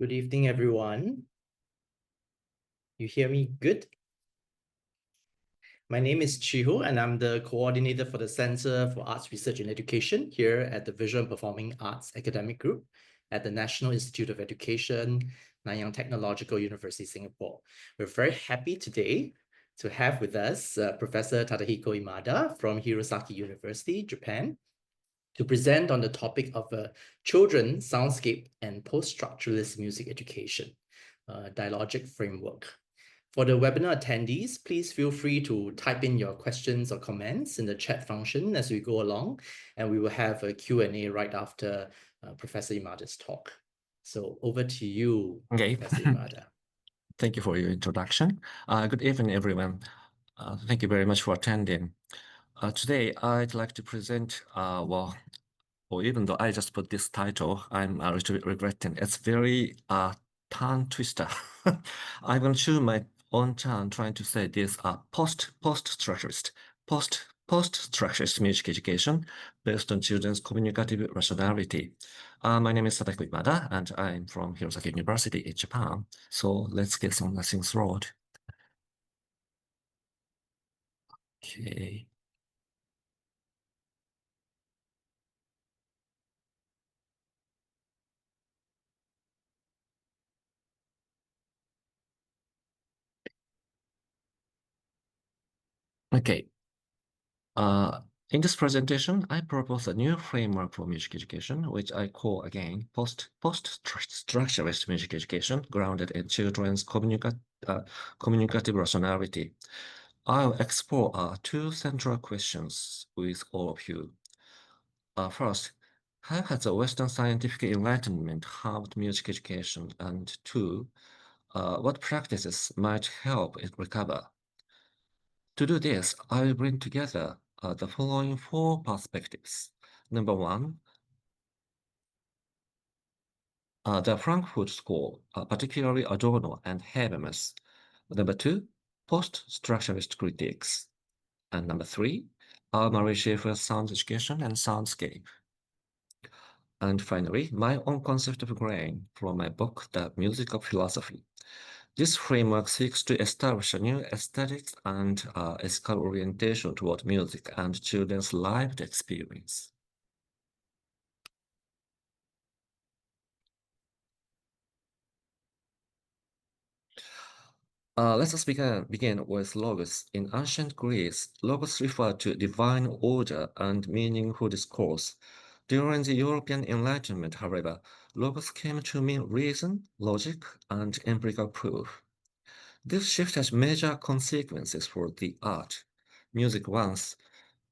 Good evening, everyone. You hear me good? My name is Chiho, and I'm the coordinator for the Center for Arts Research and Education here at the Visual and Performing Arts Academic Group at the National Institute of Education, Nanyang Technological University, Singapore. We're very happy today to have with us Professor Tadahiko Imada from Hirosaki University, Japan, to present on the topic of children, soundscape, and post-structuralist music education, dialogic framework. For the webinar attendees, please feel free to type in your questions or comments in the chat function as we go along, and we will have a Q&A right after Professor Imada's talk. So over to you, Okay. Professor Imada. Thank you for your introduction. Good evening, everyone. Thank you very much for attending. Today, I'd like to present, even though I just put this title, I'm a little bit regretting. It's very tongue twister. I'm going to choose my own tongue trying to say this post-structuralist music education based on children's communicative rationality. My name is Tadahiko Imada, and I'm from Hirosaki University in Japan. So let's get some things rolling. Okay. Okay. In this presentation, I propose a new framework for music education, which I call again post-structuralist music education, grounded in children's communicative rationality. I'll explore two central questions with all of you. First, how has the Western scientific enlightenment harmed music education? And two, what practices might help it recover? To do this, I will bring together the following four perspectives. Number one, the Frankfurt School, particularly Adorno and Habermas. Number two, post-structuralist critiques. And number three, Marie Schaeffer's sound education and soundscape. And finally, my own concept of grain from my book, The Music of Philosophy. This framework seeks to establish a new aesthetics and ethical orientation toward music and children's lived experience. Let us begin with logos. In ancient Greece, logos referred to divine order and meaningful discourse. During the European Enlightenment, however, logos came to mean reason, logic, and empirical proof. This shift has major consequences for the art. Music, once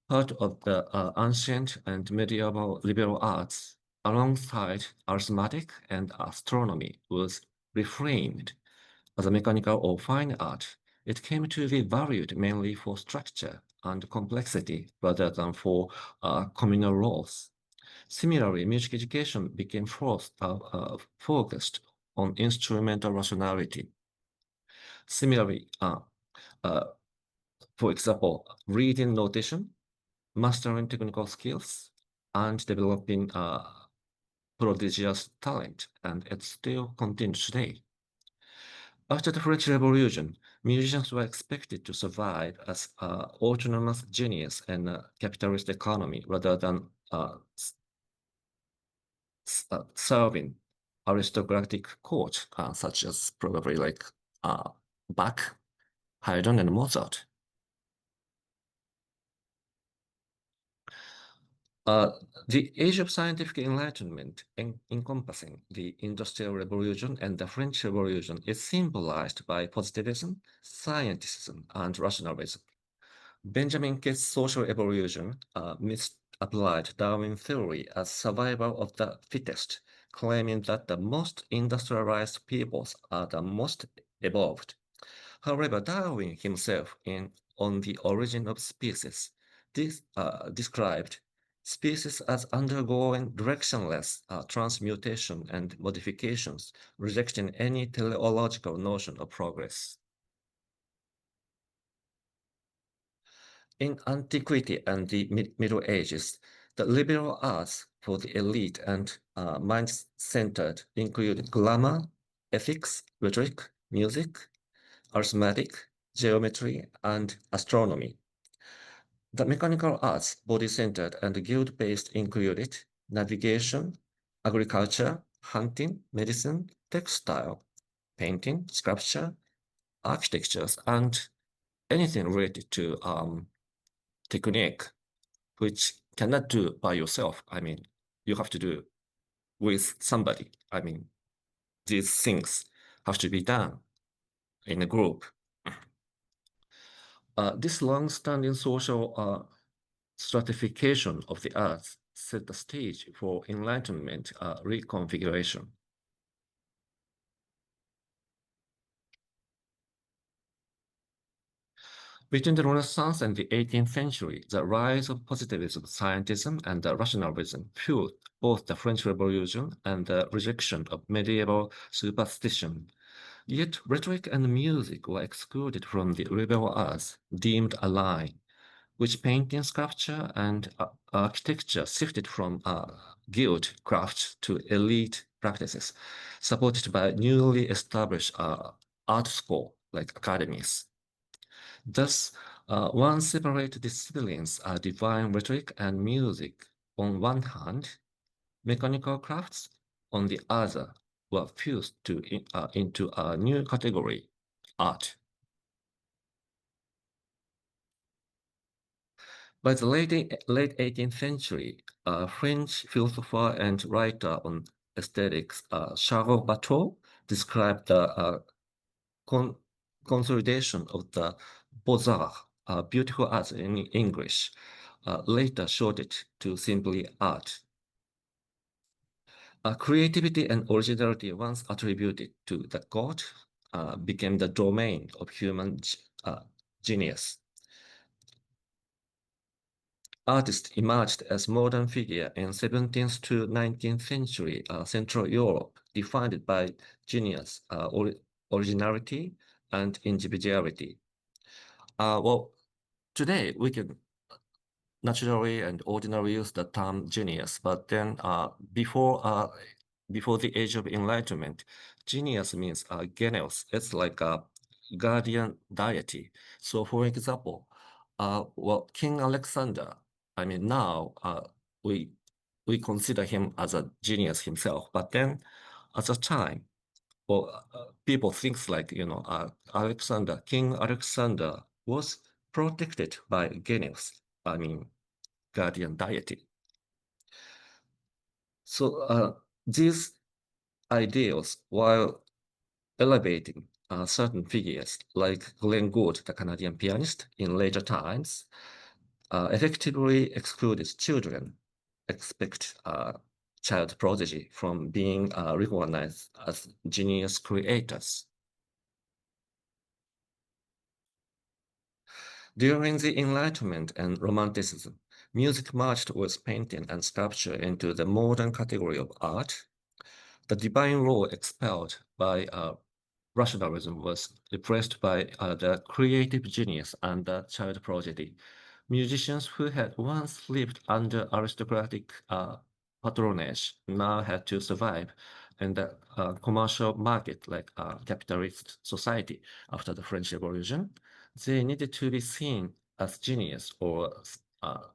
part of the ancient and medieval liberal arts, alongside arithmetic and astronomy, was reframed as a mechanical or fine art. It came to be valued mainly for structure and complexity rather than for communal roles. Similarly, music education became focused on instrumental rationality. Similarly, for example, reading notation, mastering technical skills, and developing prodigious talent, and it still continues today. After the French Revolution, musicians were expected to survive as autonomous genius in a capitalist economy rather than serving aristocratic court, such as probably like Bach, Haydn, and Mozart. The age of scientific enlightenment, encompassing the Industrial Revolution and the French Revolution, is symbolized by positivism, scientism, and rationalism. Benjamin Kitt's social evolution misapplied Darwin theory as survival of the fittest, claiming that the most industrialized peoples are the most evolved. However, Darwin himself, On the Origin of Species, described species as undergoing directionless transmutation and modifications, rejecting any teleological notion of progress. In antiquity and the Middle Ages, the liberal arts for the elite and mind-centered included glamour, ethics, rhetoric, music, arithmetic, geometry, and astronomy. The mechanical arts, body-centered and guild-based, included navigation, agriculture, hunting, medicine, textile, painting, sculpture, architectures, and anything related to technique, which cannot do by yourself. I mean, you have to do with somebody. I mean, these things have to be done in a group. This long-standing social stratification of the arts set the stage for Enlightenment reconfiguration. Between the Renaissance and the 18th century, the rise of positivism, scientism, and rationalism fueled both the French Revolution and the rejection of medieval superstition. Yet rhetoric and music were excluded from the liberal arts, deemed alien, which painting, sculpture, and architecture shifted from guild crafts to elite practices, supported by newly established art school like academies. Thus, one separate disciplines are divine rhetoric and music on one hand, mechanical crafts on the other were fused into a new category, art. By the late 18th century, French philosopher and writer on aesthetics, Charles Bateau, described the consolidation of the Beaux-Arts, beautiful arts in English, later shortened to simply art. Creativity and originality, once attributed to the god, became the domain of human genius. Artists emerged as modern figures in 17th to 19th century Central Europe, defined by genius, originality, and individuality. Well, today we can naturally and ordinarily use the term genius, but then before the age of Enlightenment, genius means genius. It's like a guardian deity. So, for example, well, King Alexander. I mean, now we consider him as a genius himself, but then at the time, well, people think like King Alexander was protected by genius. I mean, guardian deity. So these ideals, while elevating certain figures like Glenn Gould, the Canadian pianist, in later times, effectively excluded children, expect child prodigy from being recognized as genius creators. During the Enlightenment and Romanticism, music merged with painting and sculpture into the modern category of art. The divine role expelled by rationalism was replaced by the creative genius and the child prodigy. Musicians who had once lived under aristocratic patronage now had to survive in the commercial market like capitalist society after the French Revolution. They needed to be seen as genius or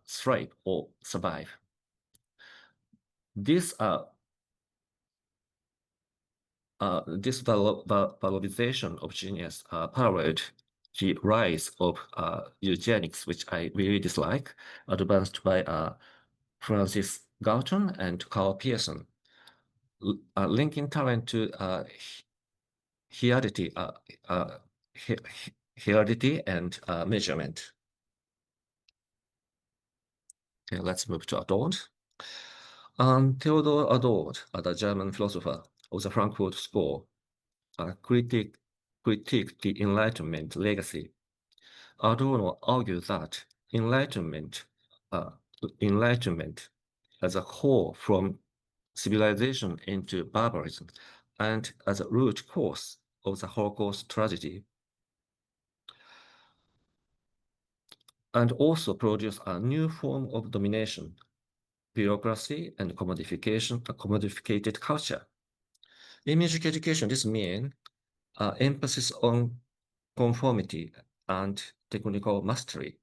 thrive or survive. This valorization of genius paralleled the rise of eugenics, which I really dislike, advanced by Francis Galton and Carl Pearson, linking talent to heredity, and measurement. Okay, let's move to Adorno. Theodor Adorno, the German philosopher of the Frankfurt School, critiqued the Enlightenment legacy. Adorno argued that Enlightenment as a whole from civilization into barbarism and as a root cause of the Holocaust tragedy, and also produce a new form of domination, bureaucracy, and commodification, a commodificated culture. In music education, this means emphasis on conformity and technical mastery.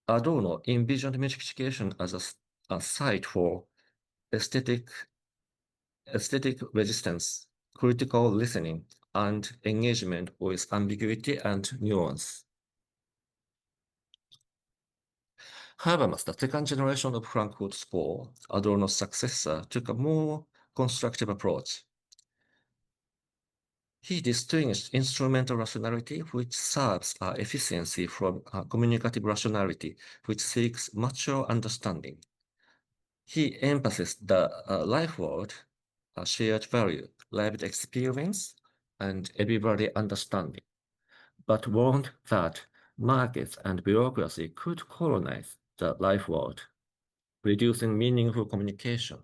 Adorno envisioned music education as a site for aesthetic resistance, critical listening, and engagement with ambiguity and nuance. Habermas, the second generation of Frankfurt School, Adorno's successor, took a more constructive approach. He distinguished instrumental rationality, which serves efficiency, from communicative rationality, which seeks mature understanding. He emphasized the life world, shared value, lived experience, and everybody understanding, but warned that markets and bureaucracy could colonize the life world, reducing meaningful communication.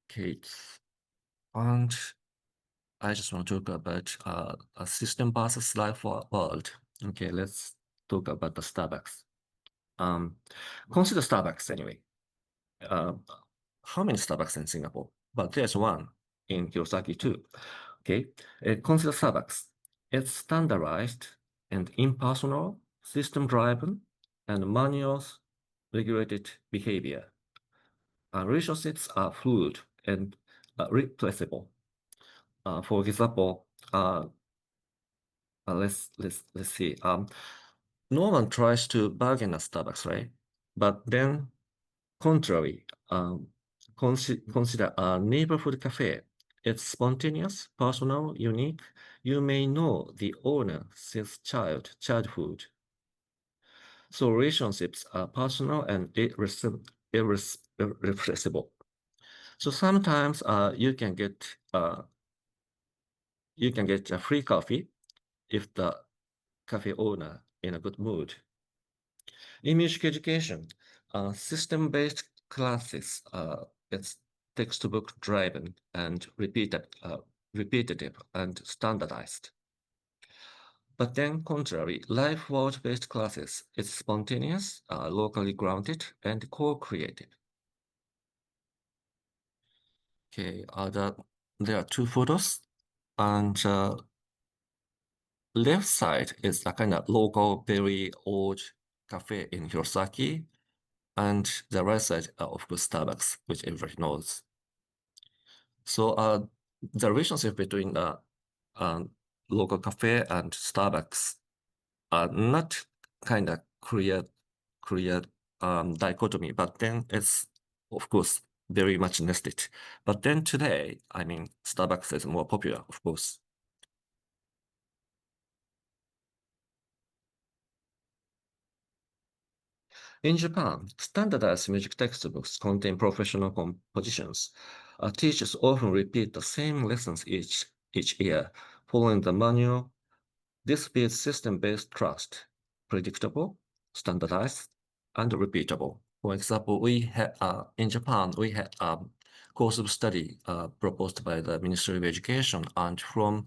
Okay, and I just want to talk about a system versus life world. Okay, let's talk about the Starbucks. Consider Starbucks anyway. How many Starbucks in Singapore? But there's one in Kiyosaki too. Okay, consider Starbucks. It's standardized and impersonal, system-driven, and manuals regulated behavior. Relationships are fluid and replaceable. For example, let's see. No one tries to bargain at Starbucks, right? But then, contrary, consider a neighborhood cafe. It's spontaneous, personal, unique. You may know the owner since childhood. So relationships are personal and irrepressible. So sometimes you can get a free coffee if the cafe owner in a good mood. In music education, system-based classes, it's textbook driven and repetitive and standardized. But then contrary, life world-based classes is spontaneous, locally grounded, and co-creative. Okay, there are two photos, and left side is a kind of local, very old cafe in Hirosaki, and the right side, of course, Starbucks, which everybody knows. So the relationship between the local cafe and Starbucks are not kind of clear dichotomy, but then it's, of course, very much nested. But then today, I mean, Starbucks is more popular, of course. In Japan, standardized music textbooks contain professional compositions. Teachers often repeat the same lessons each year, following the manual. This builds system-based trust, predictable, standardized, and repeatable. For example, in Japan, we had a course of study proposed by the Ministry of Education, and from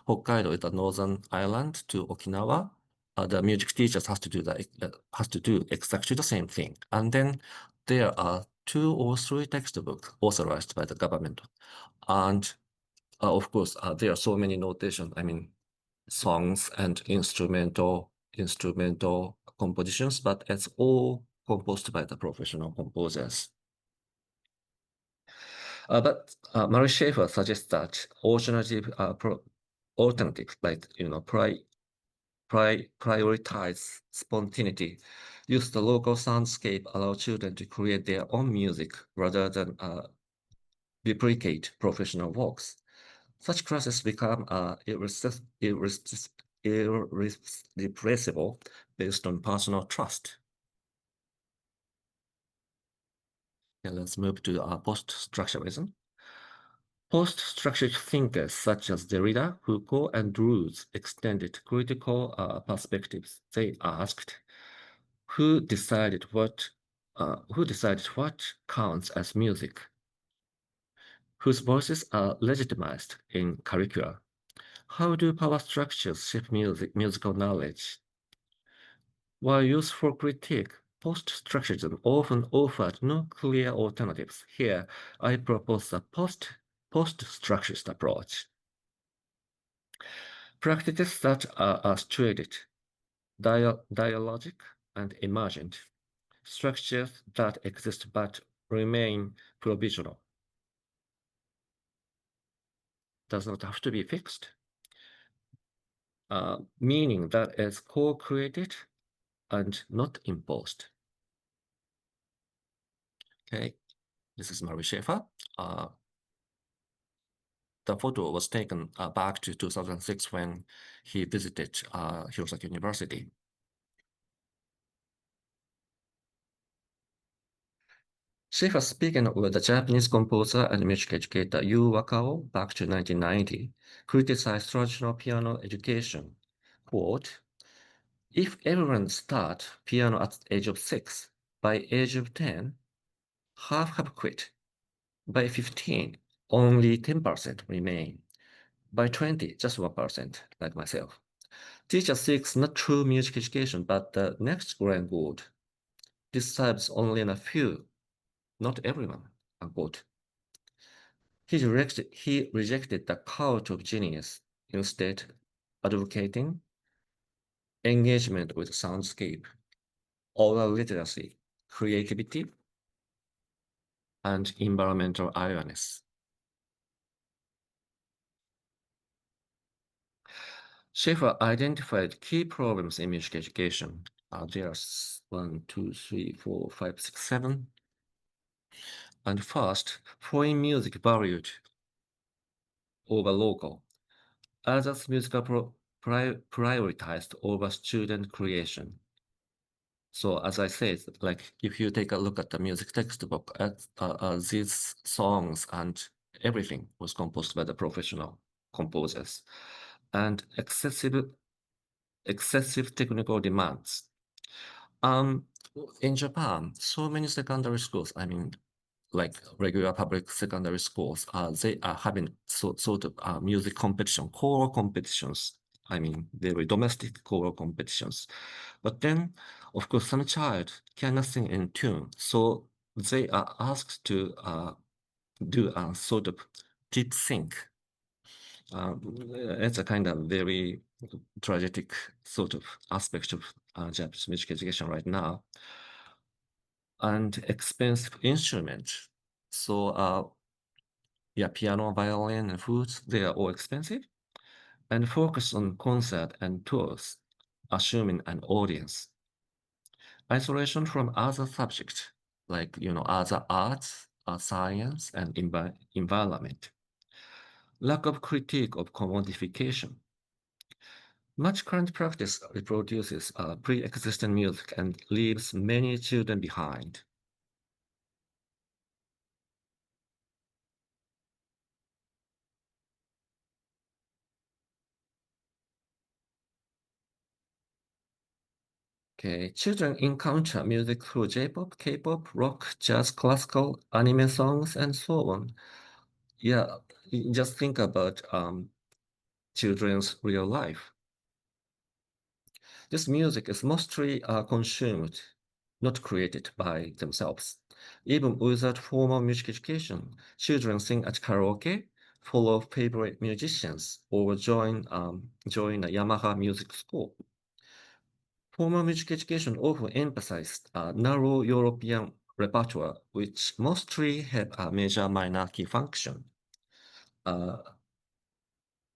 Hokkaido, the northern island, to Okinawa, the music teachers has to do exactly the same thing. And then there are 2 or 3 textbooks authorized by the government. And of course, there are so many notation, I mean, songs and instrumental compositions, but it's all composed by the professional composers. But Mary Schaefer suggests that alternative, like, prioritize spontaneity, use the local soundscape, allow children to create their own music rather than replicate professional works. Such classes become irrepressible based on personal trust. Okay, let's move to post-structuralism. Post-structural thinkers such as Derrida, Foucault, and Deleuze extended critical perspectives. They asked, who decided what counts as music? Whose voices are legitimized in curricula? How do power structures shape musical knowledge? While used for critique, post-structuralism often offered no clear alternatives. Here, I propose the post-structuralist approach. Practices that are situated, dialogic, and emergent, structures that exist but remain provisional. Does not have to be fixed, meaning that is co-created and not imposed. Okay, this is Mary Schaefer. The photo was taken back to 2006 when he visited Hirosaki University. Schaefer, speaking with the Japanese composer and music educator Yu Wakao back to 1990, criticized traditional piano education. Quote, if everyone start piano at the age of 6, by age of 10, half have quit. By 15, only 10% remain. By 20, just 1%, like myself. Teacher seeks not true music education, but the next grand goal. This serves only in a few, not everyone, unquote. He rejected the cult of genius, instead advocating engagement with soundscape, oral literacy, creativity, and environmental awareness. Schaefer identified key problems in music education. There's 1, 2, 3, 4, 5, 6, 7. And first, foreign music valued over local. Others, musical prioritized over student creation. So as I said, like if you take a look at the music textbook, these songs and everything was composed by the professional composers, and excessive technical demands. In Japan, so many secondary schools, I mean, like regular public secondary schools, they are having sort of music competition, choral competitions. I mean, they were domestic choral competitions. But then, of course, some child cannot sing in tune. So they are asked to do a sort of lip sync. It's a kind of very tragic sort of aspect of Japanese music education right now. And expensive instruments. So yeah, piano, violin, and flutes, they are all expensive. And focus on concert and tours, assuming an audience. Isolation from other subjects, like, other arts, science, and environment. Lack of critique of commodification. Much current practice reproduces pre-existing music and leaves many children behind. Okay, children encounter music through J-pop, K-pop, rock, jazz, classical, anime songs, and so on. Yeah, just think about children's real life. This music is mostly consumed, not created by themselves. Even without formal music education, children sing at karaoke, follow favorite musicians, or join a Yamaha music school. Formal music education often emphasized a narrow European repertoire, which mostly had a major-minor key function,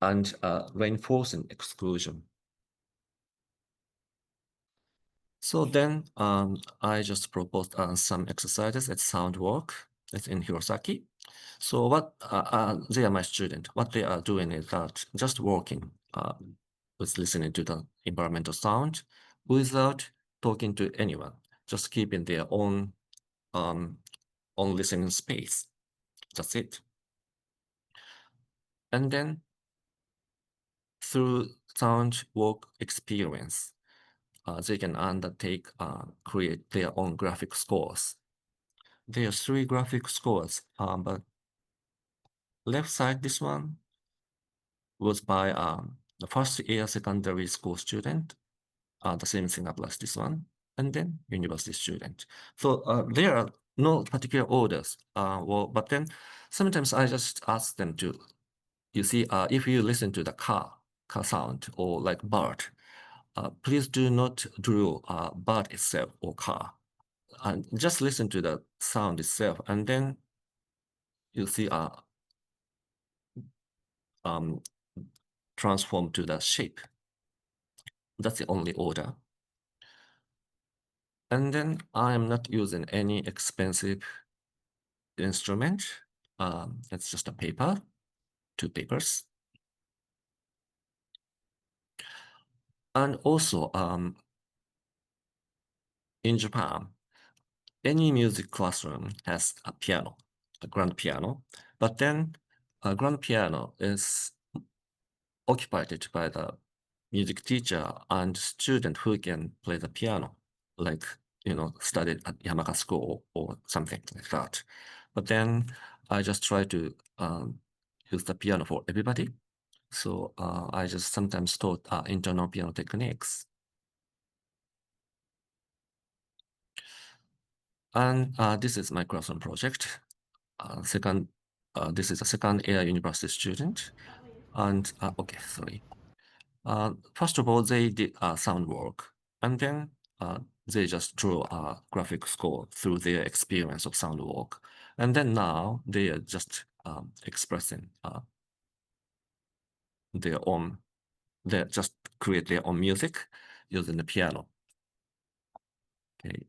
and reinforcing exclusion. So then I just proposed some exercises at Soundwork. It's in Hirosaki. So what they are my students. What they are doing is that just working with listening to the environmental sound without talking to anyone, just keeping their own listening space. That's it. And then through sound work experience, they can create their own graphic scores. There are 3 graphic scores, but left side, this one was by the first year secondary school student. The same thing applies this one. and then university student. So there are no particular orders. But then sometimes I just ask them to, you see, if you listen to the car sound or like bird, please do not draw bird itself or car. And just listen to the sound itself, and then you see transform to the shape. That's the only order. And then I am not using any expensive instrument. It's just a paper, 2 papers. And also, in Japan, any music classroom has a piano, a grand piano, but then a grand piano is occupied by the music teacher and student who can play the piano, like, studied at Yamaka School or something like that. But then I just try to use the piano for everybody. So I just sometimes taught internal piano techniques. And this is my classroom project. This is a second year university student. And, okay, sorry. First of all, they did sound work, and then they just drew a graphic score through their experience of sound work. And then now they are just expressing their own, they just create their own music using the piano. Okay.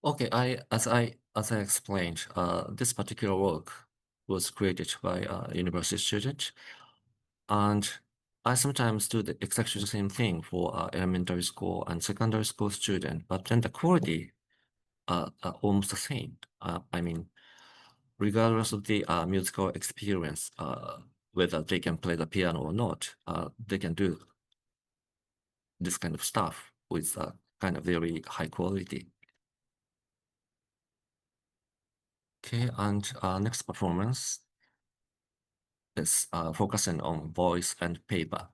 Okay, as I explained, this particular work was created by a university student, and I sometimes do exactly the same thing for elementary school and secondary school student, but then the quality are almost the same. I mean, regardless of the musical experience, whether they can play the piano or not, they can do this kind of stuff with kind of very high quality. Okay, and next performance is focusing on voice and paper.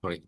Sorry.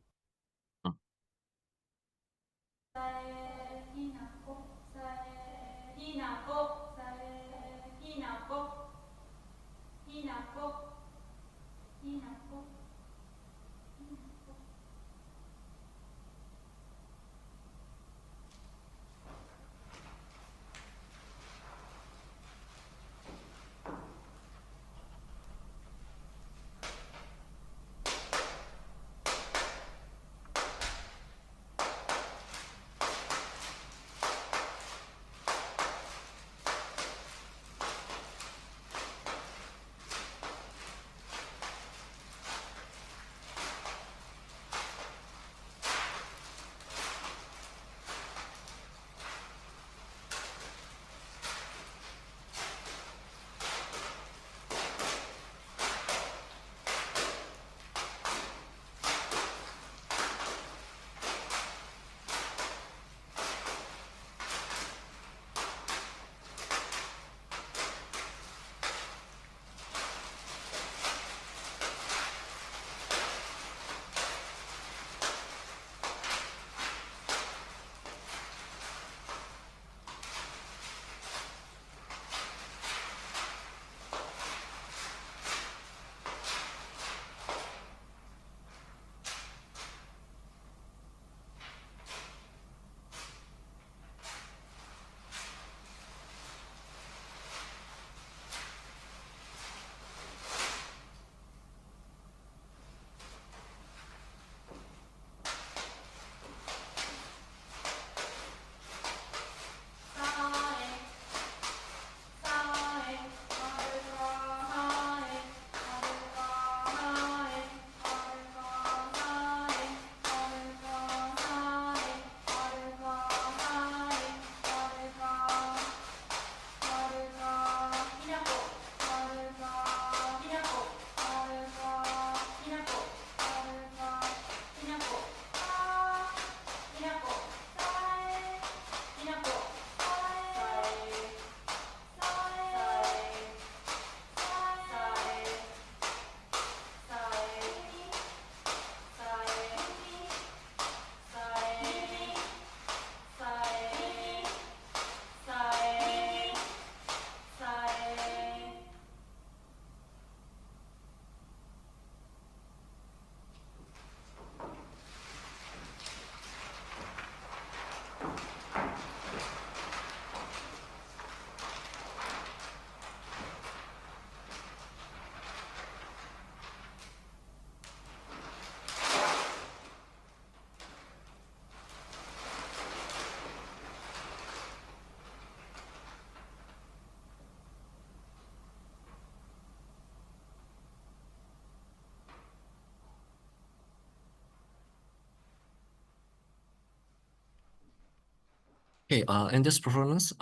Okay, in this performance,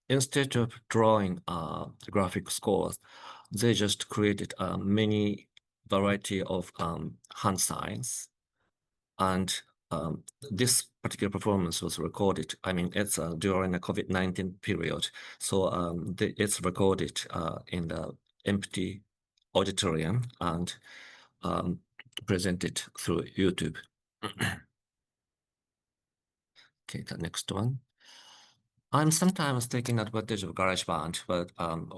instead of drawing graphic scores, they just created many variety of hand signs. And this particular performance was recorded. I mean, it's during the COVID-19 period. So it's recorded in the empty auditorium and presented through YouTube. Okay, the next one. I'm sometimes taking advantage of GarageBand, but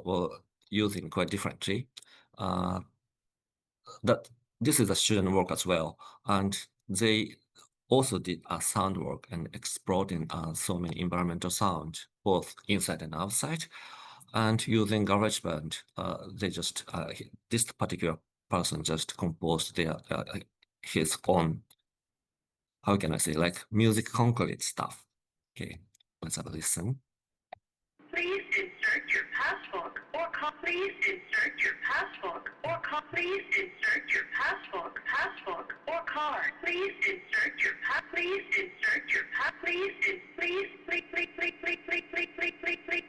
well, using quite differently. That this is a student work as well, and they also did sound work and exploring so many environmental sound, both inside and outside. And using GarageBand, they just this particular person just composed their his own, how can I say, like music concrete stuff. Okay, let's have a listen. Please insert your passbook or please insert your passbook or please insert your passbook or card. Please insert your please insert your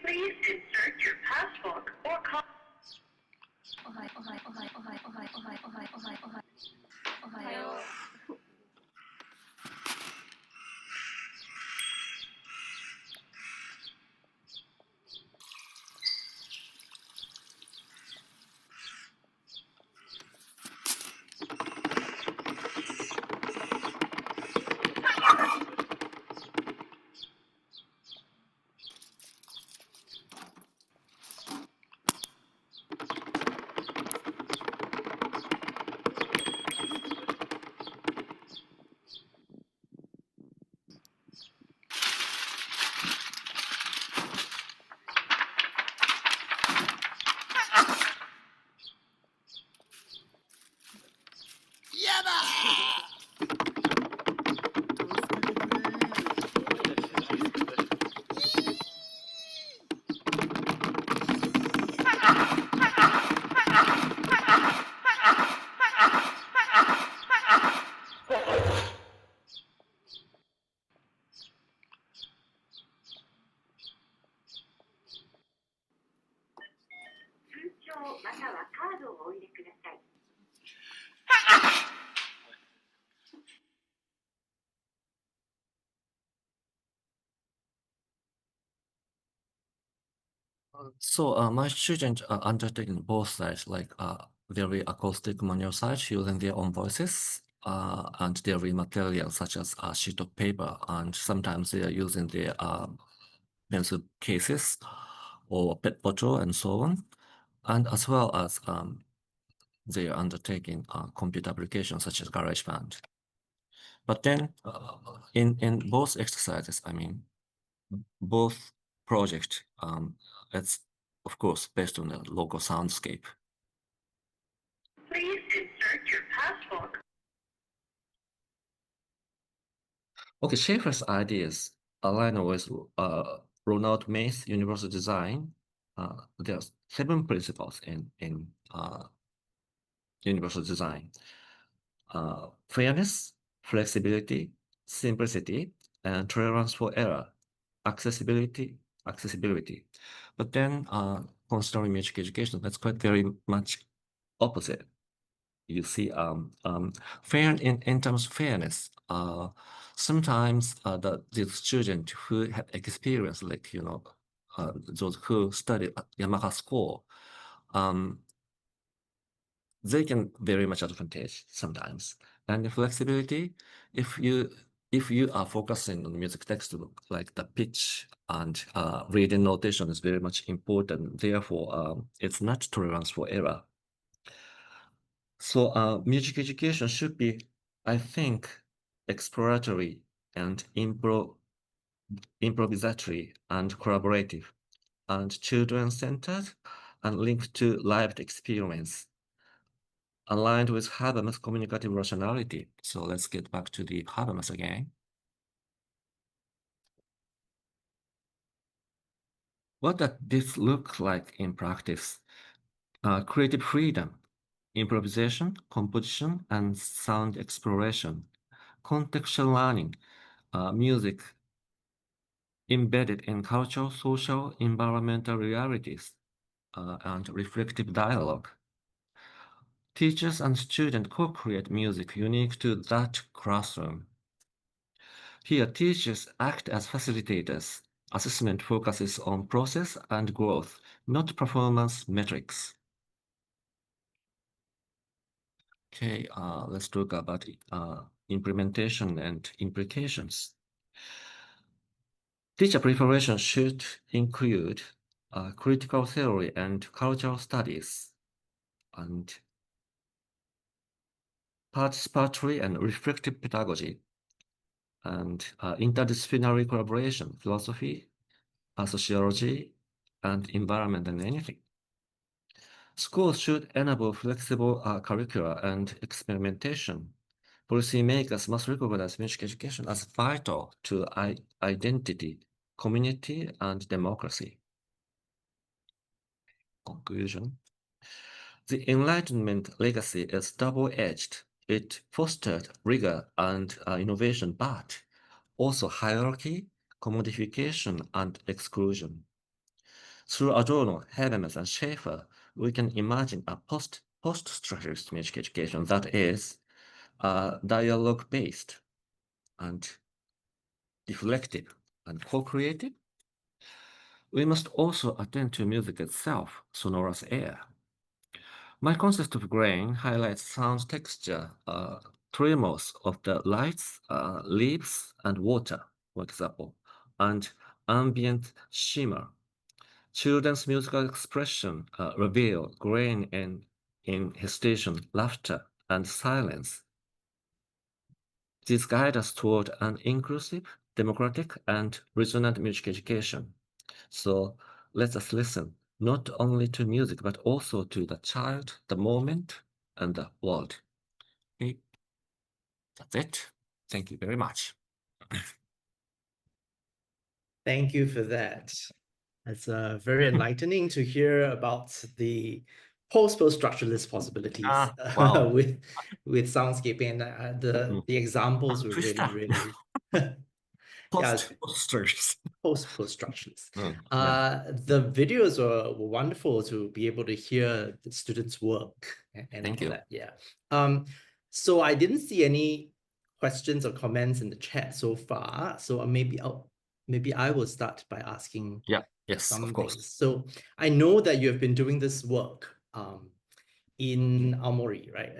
please insert your passbook or card. So my students are undertaking both sides, like very acoustic manual sides using their own voices, and theory material such as a sheet of paper, and sometimes they are using their pencil cases or pet bottle and so on, and as well as they are undertaking computer applications such as GarageBand. But then in both exercises, I mean, both project, it's of course based on the local soundscape. Please insert your passbook. Okay, Schaeffer's ideas align with Ronald May's universal design. There are 7 principles in universal design: fairness, flexibility, simplicity, and tolerance for error, accessibility. But then considering music education, that's quite very much opposite. You see, fair in terms of fairness, sometimes the students who have experience, like, those who study at Yamaha School, they can very much advantage sometimes. And the flexibility, if you are focusing on music textbook, like the pitch and reading notation is very much important. Therefore, it's not tolerance for error. So music education should be, I think, exploratory and improvisatory and collaborative and children-centered and linked to lived experience, aligned with Habermas' communicative rationality. So let's get back to the Habermas again. What does this look like in practice? Creative freedom, improvisation, composition, and sound exploration, contextual learning, music embedded in cultural, social, environmental realities, and reflective dialogue. Teachers and students co-create music unique to that classroom. Here, teachers act as facilitators. Assessment focuses on process and growth, not performance metrics. Okay, let's talk about implementation and implications. Teacher preparation should include critical theory and cultural studies, and participatory and reflective pedagogy, and interdisciplinary collaboration, philosophy, sociology, and environment and anything. Schools should enable flexible curricula and experimentation. Policymakers must recognize music education as vital to identity, community, and democracy. Conclusion. The Enlightenment legacy is double-edged. It fostered rigor and innovation, but also hierarchy, commodification, and exclusion. Through Adorno, Habermas, and Schaeffer, we can imagine a post-structuralist music education that is dialogue-based and reflective and co-creative. We must also attend to music itself, sonorous air. My concept of grain highlights sound texture, tremors of the lights, leaves, and water, for example, and ambient shimmer. Children's musical expression reveal grain in hesitation, laughter, and silence. These guide us toward an inclusive, democratic, and resonant music education. So let us listen not only to music, but also to the child, the moment, and the world. Okay. That's it. Thank you very much. Thank you for that. It's very enlightening to hear about the post-structuralist possibilities Wow. with Soundscape, and the examples were Twister. really Post-structuralist. post-structuralist. Yeah. The videos were wonderful to be able to hear the students' work and Thank all you. that. Yeah. So I didn't see any questions or comments in the chat so far. So maybe I will start by asking Yes, of course. things. So I know that you have been doing this work in Aomori, right?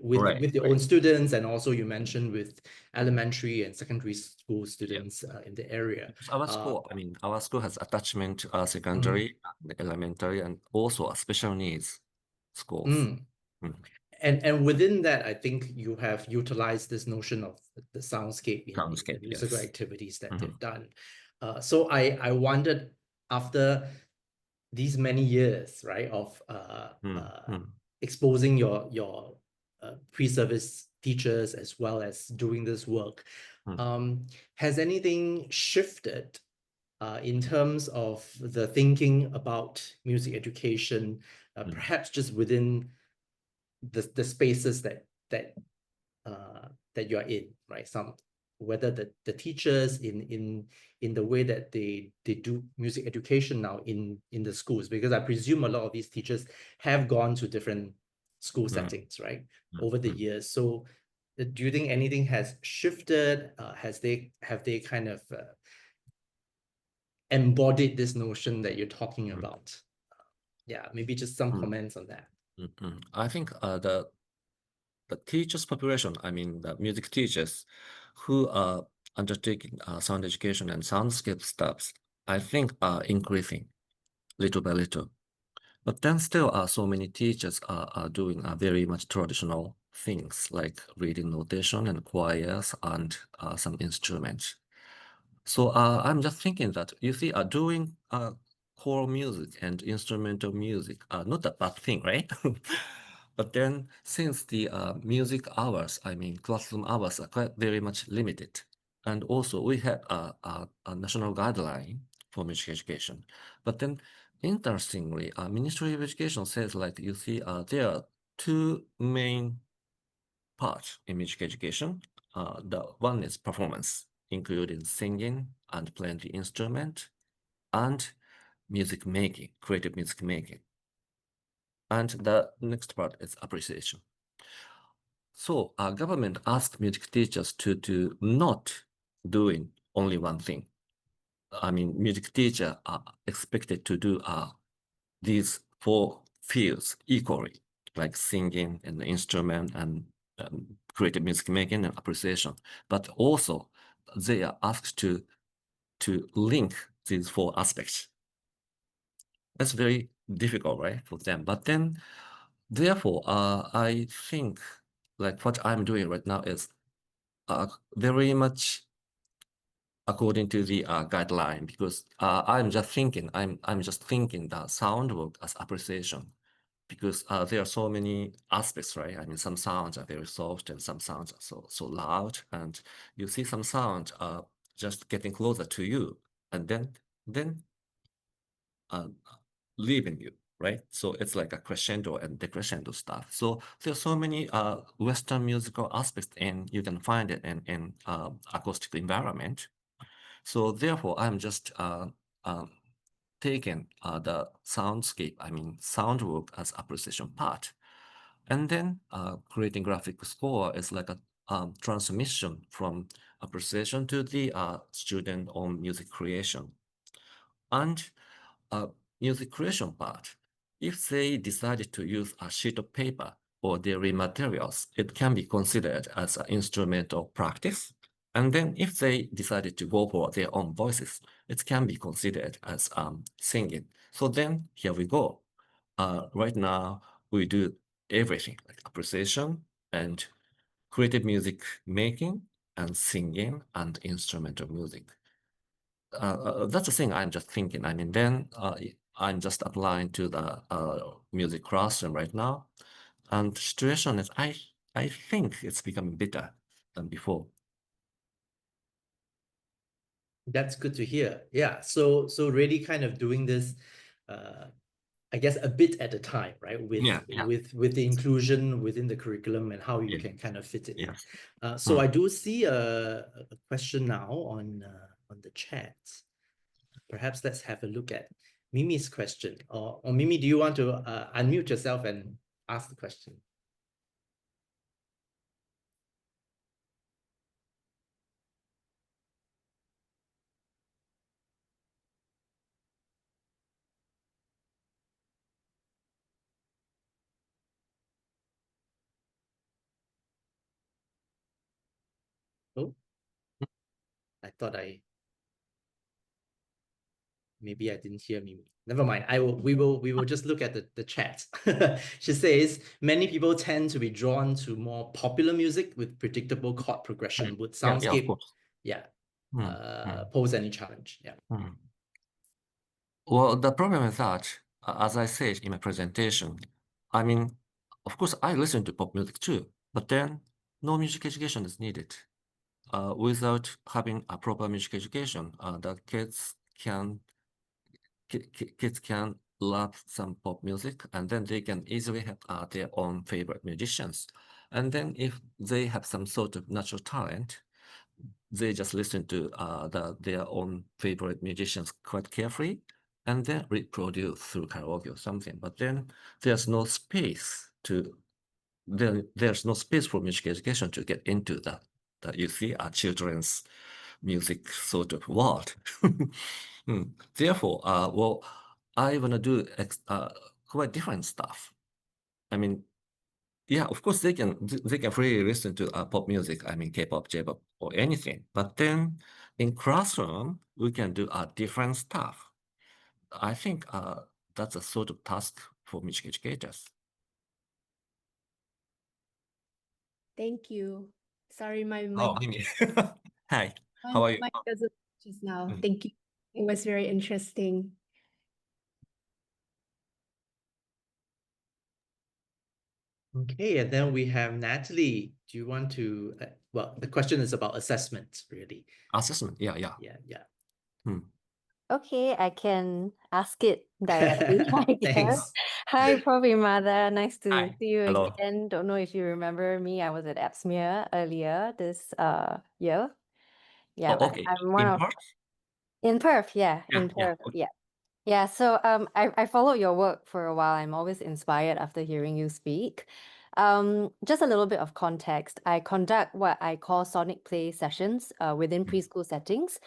With your own students, and also you mentioned with elementary and secondary school students in the area. Our school, our school has attachment secondary, elementary, and also special needs schools. And within that, I think you have utilized this notion of the soundscape in the musical activities that they've done. So I wondered, after these many years, right, of exposing your pre-service teachers as well as doing this work, has anything shifted in terms of the thinking about music education, perhaps just within the spaces that you're in, right? Whether the teachers in the way that they do music education now in the schools, because I presume a lot of these teachers have gone to different school settings, right, over the years. So do you think anything has shifted? Have they kind of embodied this notion that you're talking about? Yeah, maybe just some comments on that. I think the teachers population, the music teachers who are undertaking sound education and soundscape stuffs, I think are increasing little by little. But then still so many teachers are doing very much traditional things like reading notation and choirs and some instruments. So I'm just thinking that, you see, doing choral music and instrumental music are not a bad thing, right? But then since the music hours, classroom hours are quite very much limited. And also we have a national guideline for music education. But then interestingly, Ministry of Education says, like, you see, there are two main parts in music education. The one is performance including singing and playing the instrument, and music making, creative music making. And the next part is appreciation. So our government asked music teachers to not doing only one thing. I mean, music teachers are expected to do these 4 fields equally, like singing and the instrument and creative music making and appreciation. But also, they are asked to link these 4 aspects. That's very difficult, right, for them. But then, therefore, I think like what I'm doing right now is very much according to the guideline, because I'm just thinking the sound work as appreciation, because there are so many aspects, right? I mean, some sounds are very soft and some sounds are so loud, and you see some sounds just getting closer to you and then leaving you, right? So it's like a crescendo and decrescendo stuff. So there are so many Western musical aspects, and you can find it in acoustic environment. So therefore, I'm just taking the soundscape, I mean, sound work as appreciation part. And then creating graphic score is like a transmission from appreciation to the student on music creation. And music creation part, if they decided to use a sheet of paper or dairy materials, it can be considered as an instrument of practice. And then if they decided to go for their own voices, it can be considered as singing. So then here we go. Right now, we do everything, like appreciation and creative music making and singing and instrumental music. That's the thing I'm just thinking. I mean, then I'm just applying to the music classroom right now. And the situation is, I think it's becoming better than before. That's good to hear. Yeah. So really kind of doing this, I guess a bit at a time, right? With the inclusion within the curriculum and how you can kind of fit it in. So I do see a question now on the chat. Perhaps let's have a look at Mimi's question. Or Mimi, do you want to unmute yourself and ask the question? Oh, I thought maybe I didn't hear Mimi. Never mind. We will just look at the chat. She says many people tend to be drawn to more popular music with predictable chord progression. Would soundscape pose any challenge? Well, the problem is that, as I said in my presentation, I mean, of course, I listen to pop music too, but then no music education is needed. Without having a proper music education, the kids can love some pop music, and then they can easily have their own favorite musicians. And then if they have some sort of natural talent, they just listen to their own favorite musicians quite carefully, and then reproduce through karaoke or something. But then there's no space there's no space for music education to get into that you see children's music sort of world. Therefore, well, I want to do quite different stuff. I mean, yeah, of course they can freely listen to pop music. I mean, K-pop, J-pop, or anything. But then in classroom, we can do different stuff. I think that's a sort of task for music educators. Thank you. Sorry, my Mimi. Hi. How are you? mic doesn't just now. Thank you. It was very interesting. Okay, and then we have Natalie. Do you want to, well, the question is about assessment, really. Assessment, yeah. Okay, I can ask it directly, I guess. Thanks. Hi, Prof. Imada. Nice to Hi. see you Hello. again. Don't know if you remember me. I was at AppsMere earlier this year. Yeah, Oh, okay. I'm one In of Perth? in Perth, yeah, Yeah, in yeah. Perth, Okay. yeah. Yeah, so I followed your work for a while. I'm always inspired after hearing you speak. Just a little bit of context. I conduct what I call sonic play sessions within preschool settings.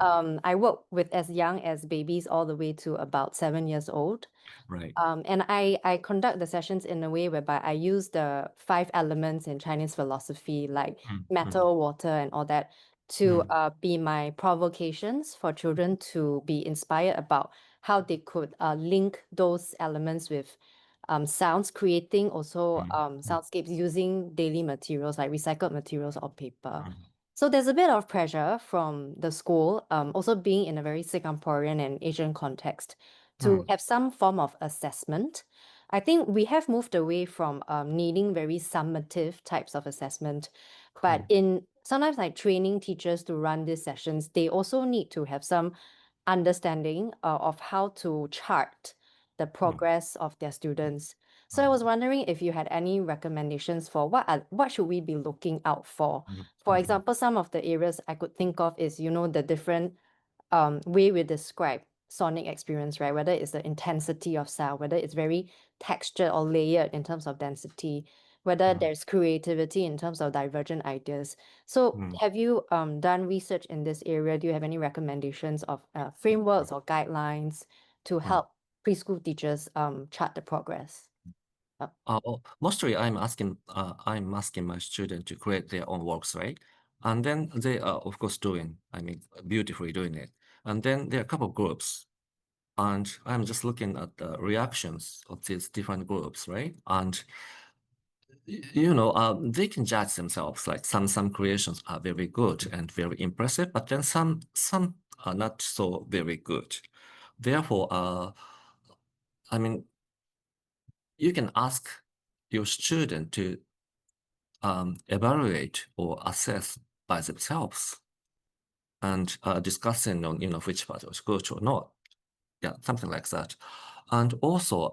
I work with as young as babies all the way to about 7 years old. Right. And I conduct the sessions in a way whereby I use the 5 elements in Chinese philosophy, like matter, water, and all that, to be my provocations for children to be inspired about how they could link those elements with sounds, creating also soundscapes using daily materials like recycled materials or paper. So there's a bit of pressure from the school, also being in a very Singaporean and Asian context, to have some form of assessment. I think we have moved away from needing very summative types of assessment, but in sometimes like training teachers to run these sessions, they also need to have some understanding of how to chart the progress of their students. So I was wondering if you had any recommendations for what should we be looking out for. For example, some of the areas I could think of is, the different way we describe sonic experience, right? Whether it's the intensity of sound, whether it's very textured or layered in terms of density, whether there's creativity in terms of divergent ideas. So have you done research in this area? Do you have any recommendations of frameworks or guidelines to help preschool teachers chart the progress? Mostly I'm asking my students to create their own works, right? And then they are, of course, beautifully doing it. And then there are a couple of groups, and I'm just looking at the reactions of these different groups, right? And they can judge themselves. Like some creations are very good and very impressive, but then some are not so very good. Therefore, you can ask your student to evaluate or assess by themselves and discussing on which part was good or not. Yeah, something like that. And also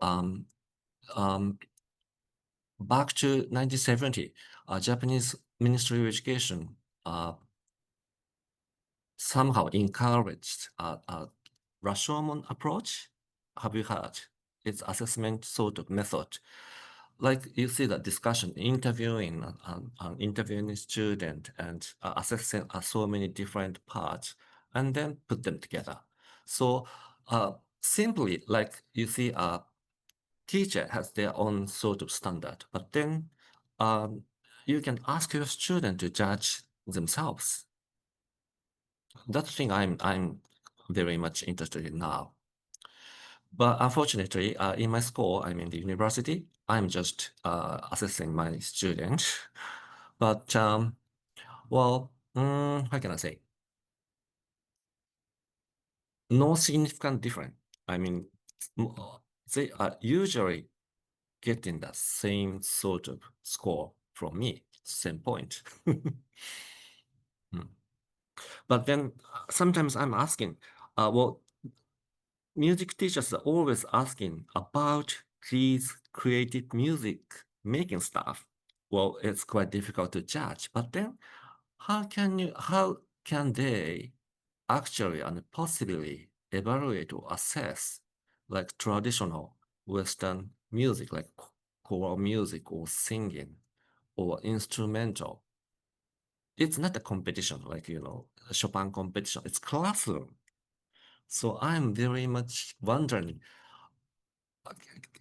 back to 1970, Japanese Ministry of Education somehow encouraged a Rashomon approach. Have you heard? It's assessment sort of method. Like you see the discussion, interviewing interviewing student and assessing so many different parts and then put them together. So simply like you see a teacher has their own sort of standard, but then you can ask your student to judge themselves. That's the thing I'm very much interested in now. But unfortunately, in my school, I'm in the university, I'm just assessing my students. But, how can I say? No significant difference. They are usually getting the same sort of score from me, same point. But then sometimes I'm asking, music teachers are always asking about these creative music making stuff. Well, it's quite difficult to judge, but then how can they actually and possibly evaluate or assess like traditional Western music, like choral music or singing or instrumental? It's not a competition like, a Chopin competition. It's classroom. So I'm very much wondering,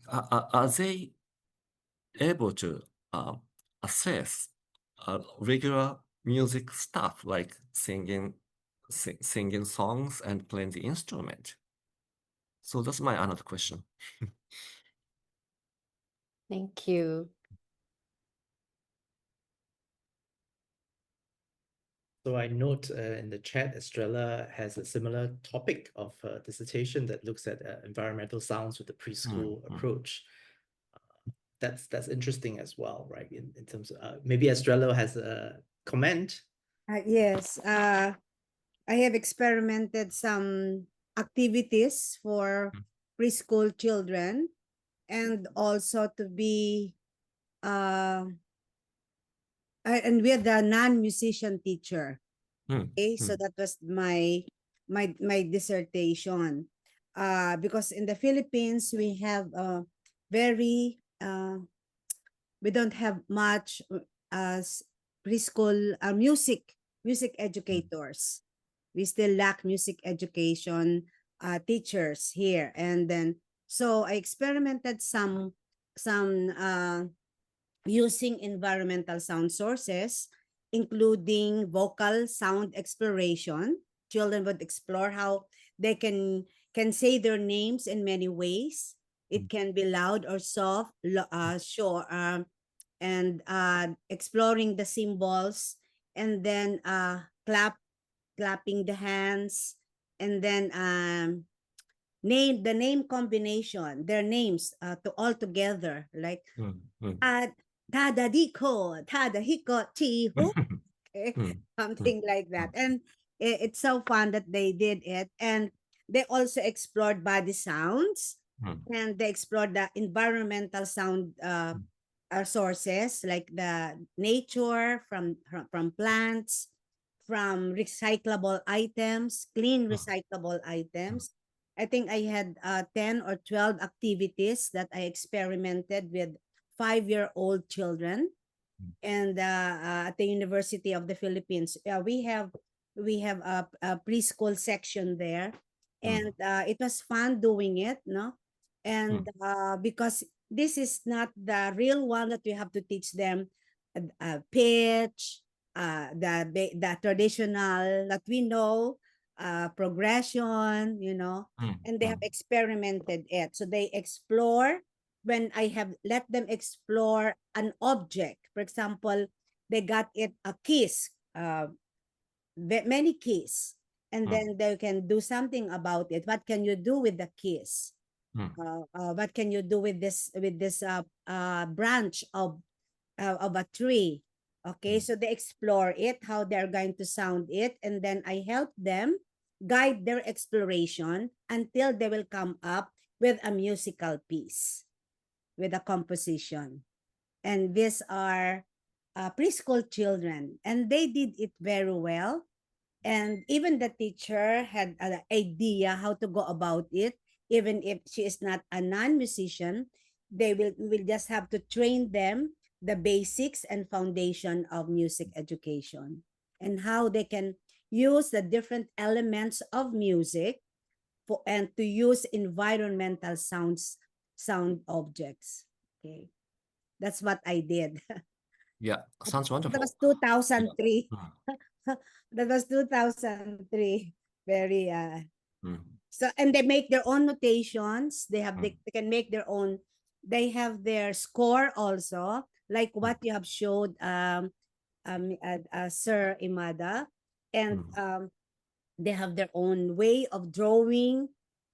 are they able to assess regular music stuff like singing songs and playing the instrument? So that's my another question. Thank you. So I note in the chat, Estrella has a similar topic of dissertation that looks at environmental sounds with the preschool approach. That's interesting as well, right? In terms of maybe Estrella has a comment. Yes, I have experimented some activities for preschool children, and also to be and with the non-musician teacher. Okay, so that was my dissertation. Because in the Philippines we have very we don't have much as preschool music educators. We still lack music education teachers here, and then so I experimented some using environmental sound sources, including vocal sound exploration. Children would explore how they can say their names in many ways. It can be loud or soft, short, and exploring the symbols, and then clapping the hands, and then name combination, their names to all together, like Tadahiko Tihu, okay, something like that. And it's so fun that they did it. And they also explored body sounds, and they explored the environmental sound sources, like the nature from plants, from recyclable items, clean recyclable items. I think I had 10 or 12 activities that I experimented with 5-year-old children. And at the University of the Philippines, we have a preschool section there, and it was fun doing it, no? And because this is not the real one that we have to teach them pitch, the traditional that we know, progression, you know, and they have experimented it. So they explore, when I have let them explore an object. For example, they got it a kiss, many kiss, and then they can do something about it. What can you do with the kiss? What can you do with this branch of a tree? Okay, so they explore it, how they're going to sound it, and then I help them guide their exploration until they will come up with a musical piece, with a composition. And these are preschool children, and they did it very well. And even the teacher had an idea how to go about it. Even if she is not a non-musician, we will just have to train them the basics and foundation of music education, and how they can use the different elements of music and to use environmental sound objects. Okay, that's what I did. Yeah, sounds wonderful. That was 2003. That was 2003. Very so, and they make their own notations. They can make their own. They have their score also, like what you have showed Sir Imada, and they have their own way of drawing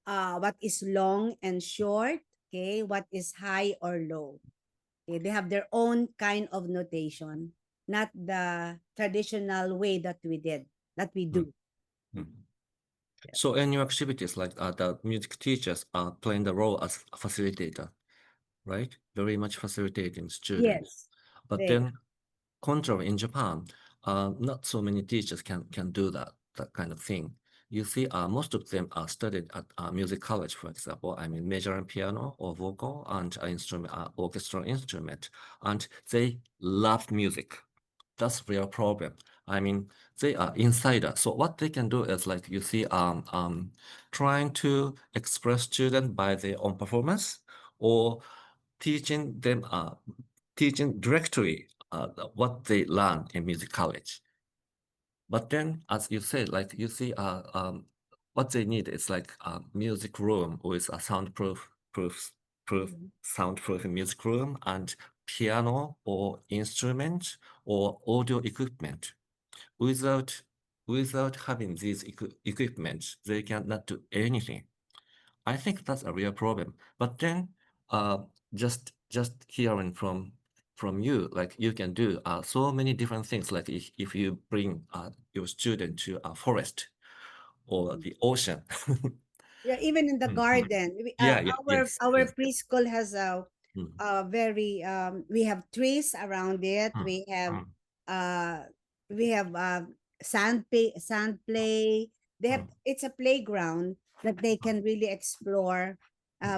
what is long and short, okay, what is high or low. Okay, they have their own kind of notation, not the traditional way that we do. So in your activities, like the music teachers are playing the role as a facilitator, right? Very much facilitating students. Yes. But then, contrary in Japan, not so many teachers can do that kind of thing. You see, most of them are studied at music college, for example. I mean, major in piano or vocal and instrument, orchestral instrument, and they love music. That's real problem. I mean, they are insider. So what they can do is, like, you see, trying to express student by their own performance, or teaching them, teaching directly what they learn in music college. But then, as you said, like, you see, what they need is like a music room with a soundproof music room, and piano or instrument or audio equipment. Without having these equipment, they cannot do anything. I think that's a real problem. But then, just hearing from you, like, you can do so many different things. Like, if you bring your student to a forest or the ocean. Yeah, even in the garden. Our preschool has a very we have trees around it. We have sand play. They have, it's a playground that they can really explore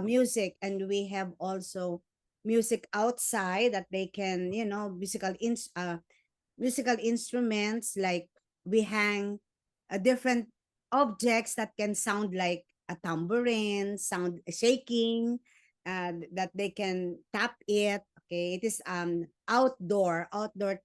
music, and we have also music outside that they can, you know, musical instruments, like we hang different objects that can sound like a tambourine, sound shaking, that they can tap it. Okay, it is outdoor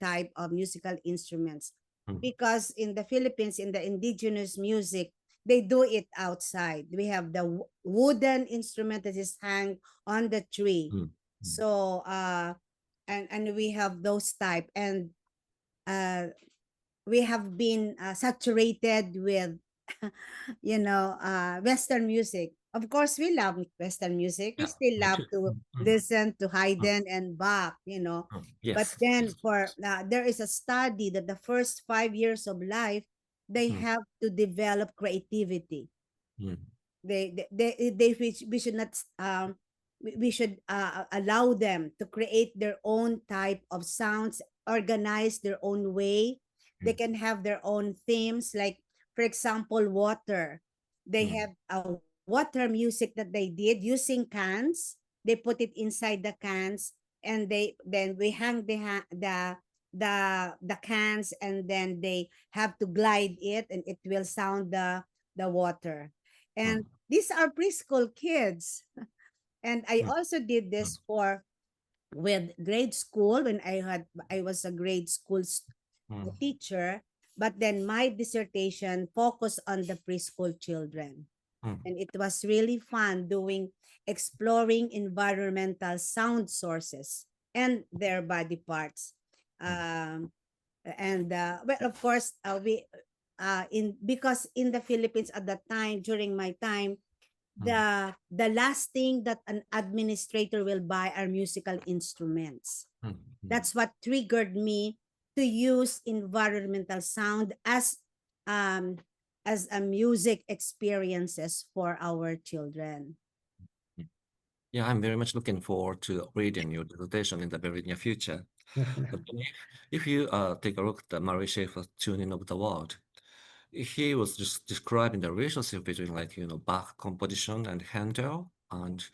type of musical instruments, because in the Philippines, in the indigenous music, they do it outside. We have the wooden instrument that is hang on the tree. So and we have those type, and we have been saturated with you know, Western music. Of course, we love Western music. We still love to listen to Haydn and Bach, you know. But Yes. then for there is a study that the first 5 years of life, they have to develop creativity. We should not we should allow them to create their own type of sounds, organize their own way. They can have their own themes, like for example, water. They have a water music that they did using cans. They put it inside the cans, and then we hang the cans, and then they have to glide it, and it will sound the water. And these are preschool kids. And I also did this for with grade school when I was a grade school teacher, but then my dissertation focused on the preschool children. And it was really fun doing exploring environmental sound sources and their body parts. And well, of course, we in because in the Philippines at that time, during my time, the last thing that an administrator will buy are musical instruments. That's what triggered me to use environmental sound as a music experiences for our children. Yeah, I'm very much looking forward to reading your dissertation in the very near future. But if you take a look at the Murray Schafer's Tuning of the World, he was just describing the relationship between, like, you know, Bach composition and Handel, and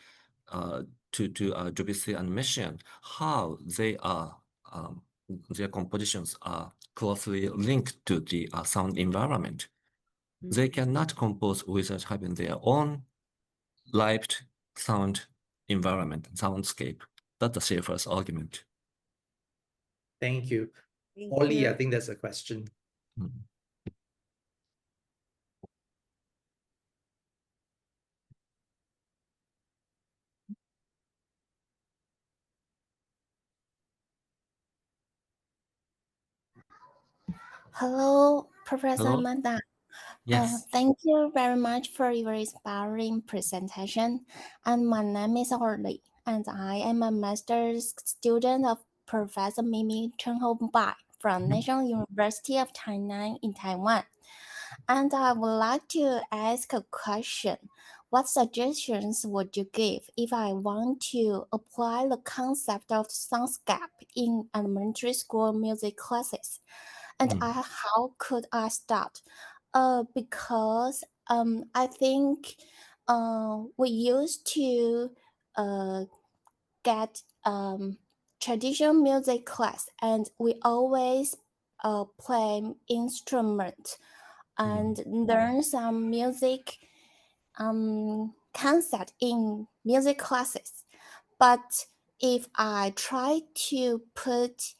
to Debussy and Messiaen, how they are their compositions are closely linked to the sound environment. They cannot compose without having their own lived sound environment, soundscape. That's the Schafer's argument. Thank you. Thank Ollie, you. I think that's a question. Hello, Professor Hello? Imada. Yes. Thank you very much for your inspiring presentation. And my name is Orly, and I am a master's student of Professor Mimi Chenhou Bai from National University of Tainan in Taiwan. And I would like to ask a question. What suggestions would you give if I want to apply the concept of soundscape in elementary school music classes? And how could I start? Because I think we used to get traditional music class, and we always play instrument and learn some music concept in music classes. But if I try to put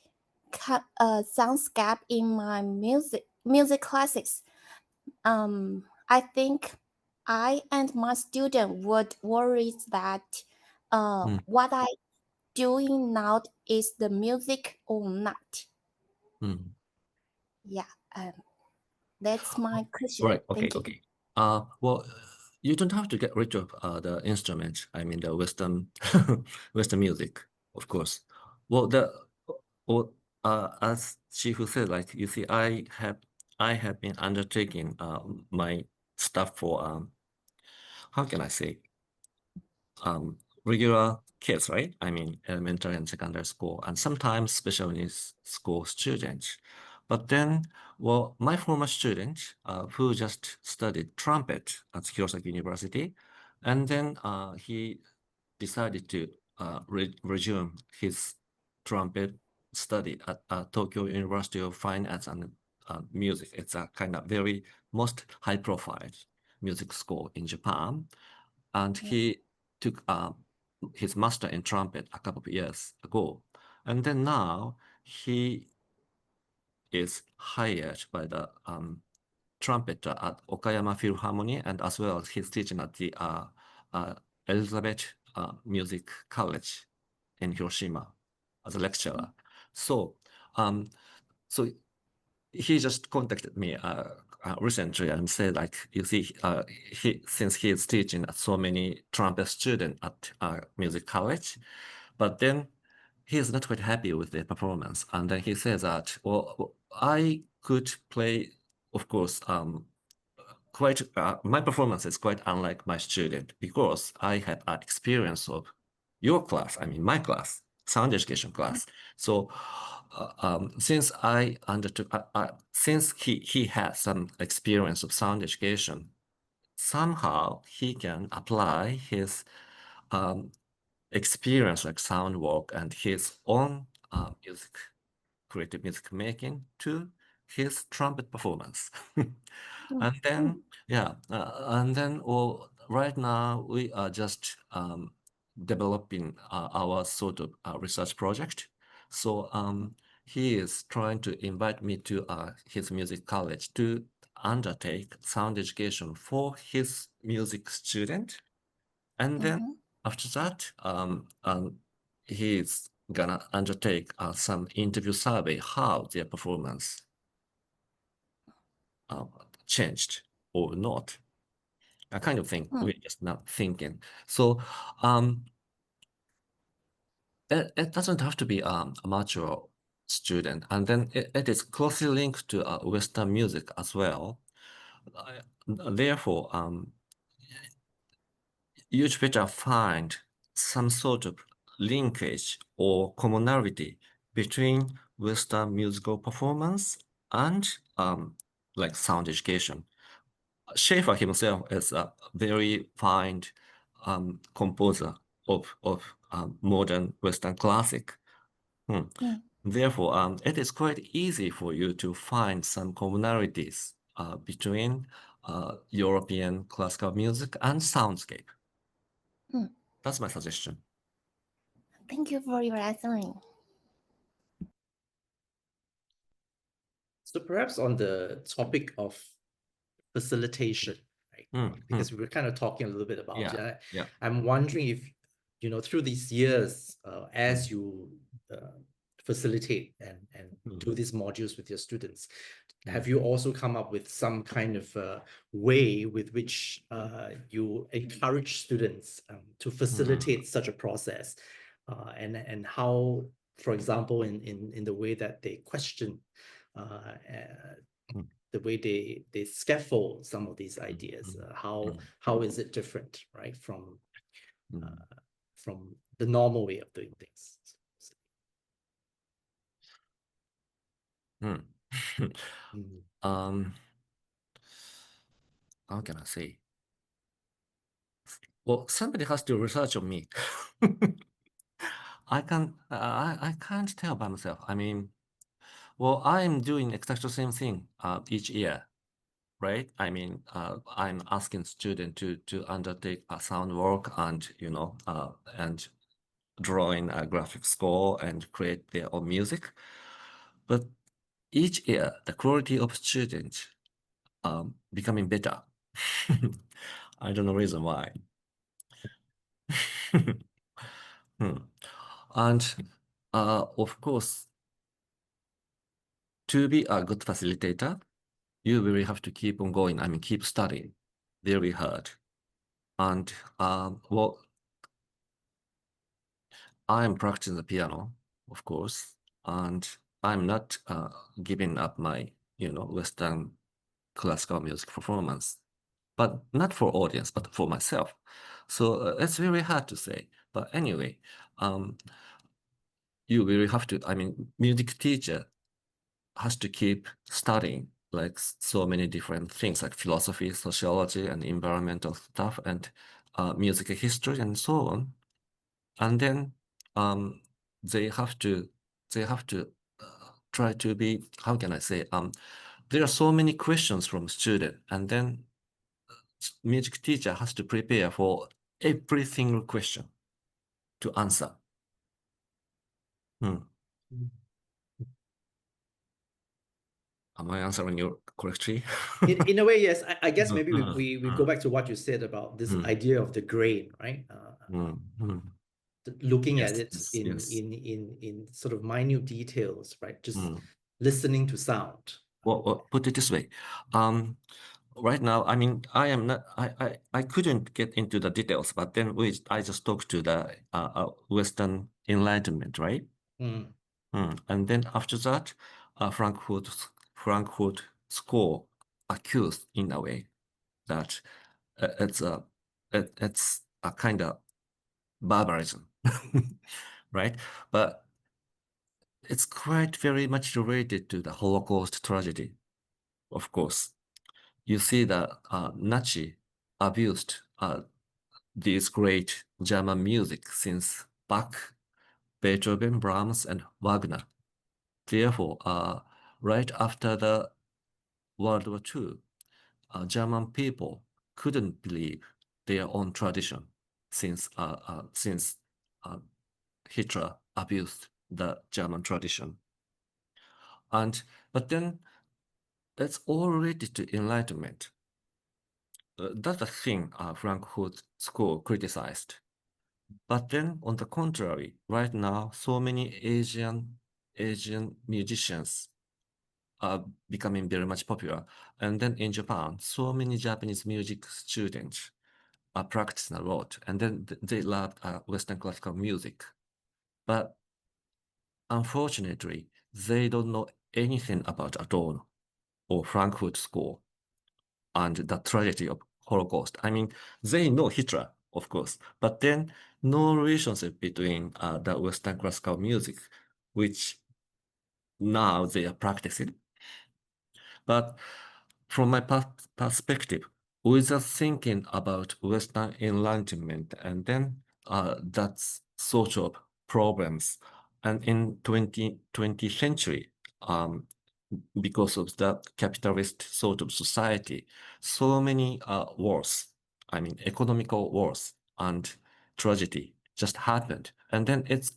soundscape in my music classes, I think I and my student would worry that what I doing now is the music or not. Yeah, that's my question. Right. Okay. Thank you. Okay. Well, you don't have to get rid of the instrument. I mean, the Western Western music, of course. Well, as Shifu said, like, you see, I have been undertaking my stuff for how can I say, regular kids, right? I mean, elementary and secondary school, and sometimes special needs school students. But then, well, my former student who just studied trumpet at Hirosaki University, and then he decided to resume his trumpet study at Tokyo University of Fine Arts and Music. It's a kind of very most high-profile music school in Japan. And he took his master in trumpet a couple of years ago. And then now he is hired by the trumpeter at Okayama Philharmonic, and as well as he's teaching at the Elizabeth Music College in Hiroshima as a lecturer. So, so he just contacted me recently and said, like, you see, since he is teaching at so many trumpet students at music college, but then he is not quite happy with the performance. And then he says that, well, I could play, of course, my performance is quite unlike my student because I had an experience of your class, I mean, my class, sound education class. So since I undertook, since he has some experience of sound education, somehow he can apply his experience like sound work and his own creative music making to his trumpet performance. And then, yeah, and then, well, right now we are just developing our sort of research project. So he is trying to invite me to his music college to undertake sound education for his music student. And then after that, he's gonna undertake some interview survey how their performance changed or not. A kind of thing we're just not thinking. So it doesn't have to be a mature student, and then it is closely linked to Western music as well. Therefore, you'd better find some sort of linkage or commonality between Western musical performance and like sound education. Schaeffer himself is a very fine composer of modern Western classic. Therefore, it is quite easy for you to find some commonalities between European classical music and soundscape. That's my suggestion. Thank you for your answering. So perhaps on the topic of facilitation, right? Because we were kind of talking a little bit about it. I'm wondering if, through these years, as you facilitate and do these modules with your students, have you also come up with some kind of way with which you encourage students to facilitate such a process, and how, for example, in the way that they question, the way they scaffold some of these ideas, how is it different, right, from the normal way of doing things? How can I say? Well, somebody has to research on me. I can't tell by myself. I mean, well, I'm doing exactly the same thing each year, right? I mean, I'm asking students to undertake a sound work and and drawing a graphic score and create their own music. But each year, the quality of students becoming better. I don't know reason why. And of course, to be a good facilitator, you really have to keep on going. I mean, keep studying very hard. And well, I'm practicing the piano, of course, and I'm not giving up my, Western classical music performance, but not for audience, but for myself. So it's very hard to say. But anyway, you really have to, I mean, music teacher has to keep studying like so many different things like philosophy, sociology, and environmental stuff, and music history, and so on. And then they have to try to be, how can I say, there are so many questions from student, and then music teacher has to prepare for every single question to answer. Am I answering you correctly? In a way, yes. I guess maybe we go back to what you said about this idea of the grain, right? Looking at it in sort of minute details, right? Just listening to sound. Well, put it this way. Right now, I mean, I couldn't get into the details, but then I just talked to the Western Enlightenment, right? And then after that, Frankfurt School accused in a way that it's a kind of barbarism, right? But it's quite very much related to the Holocaust tragedy, of course. You see that Nazi abused these great German music since Bach, Beethoven, Brahms, and Wagner. Therefore, right after the World War II, German people couldn't believe their own tradition since Hitler abused the German tradition. But then that's all related to Enlightenment. That's the thing Frankfurt School criticized. But then, on the contrary, right now, so many Asian musicians are becoming very much popular. And then in Japan, so many Japanese music students are practicing a lot. And then they love Western classical music. But unfortunately, they don't know anything about Adorno or Frankfurt School and the tragedy of Holocaust. I mean, they know Hitler, of course, but then no relationship between the Western classical music, which now they are practicing. But from my perspective, without thinking about Western Enlightenment, and then that's sort of problems. And in 20th century, because of that capitalist sort of society, so many wars, I mean, economical wars and tragedy just happened. And then it's